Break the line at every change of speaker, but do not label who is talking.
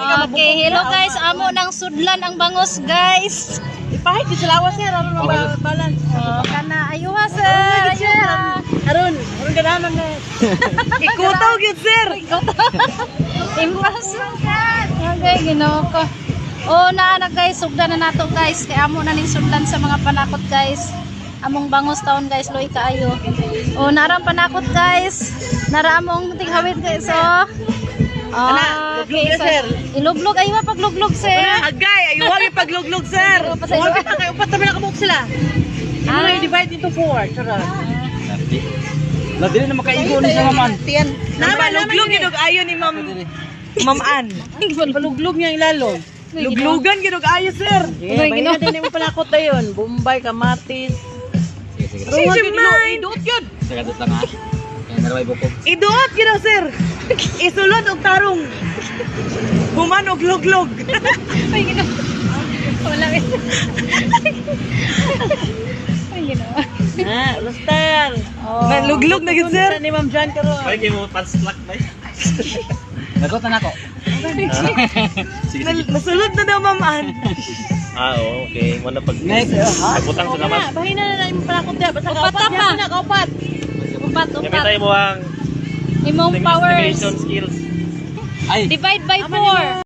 Okay, hello guys. Amo ng sudlan ang bangos, guys.
Ipahit di salawas sir, aron balance.
Kana ayuha sir. Ayuha.
Aron ganahan na. Ikutaw gyud sir.
Impas. Okay, Ginoo ko. Oh, naa guys, sugdan na nato guys. Kay amo na ning sudlan sa mga panakot guys. Among bangos taon guys, loy kaayo. Oh, narang panakot guys. Nara among tighawid guys. Oh. Okay, sir. Iluglog ayo pagluglog sir.
Agay, ayo wag ipagluglog sir. Wag pa kay upat na kabuk sila. Ano divide into 4, charot.
La dili na makaigo ni sa maman.
Nabaluglog gidog ayo ni Ma'am Ann. Baluglog niya ilalo. Luglugan gidog ayo sir. Bayan din mo panakot dayon. Bombay, Kamatis. Idot yun.
Sagadot lang ha. Kaya naraway bukog.
Idot yun sir. Isulod og tarong. Human og luglog.
Ay, Ginoo. Wala eh. Ay, Ginoo.
Lustan.
Oh.
Luglog na gid sir. Ni Ma'am Jan karon.
Ay kay mo panslak bay. Nagot na ako.
Nasulod na daw Ma'am Ann.
Okay. Wala pag
Next.
pagputang sa naman.
Bahin na yung panakot niya. Basta
Upat
kaupat.
pa.
Yan na kaupat.
Upat,
Gamit
upat.
tayo mo ang
Imong powers.
estimation skills.
Divide by 4.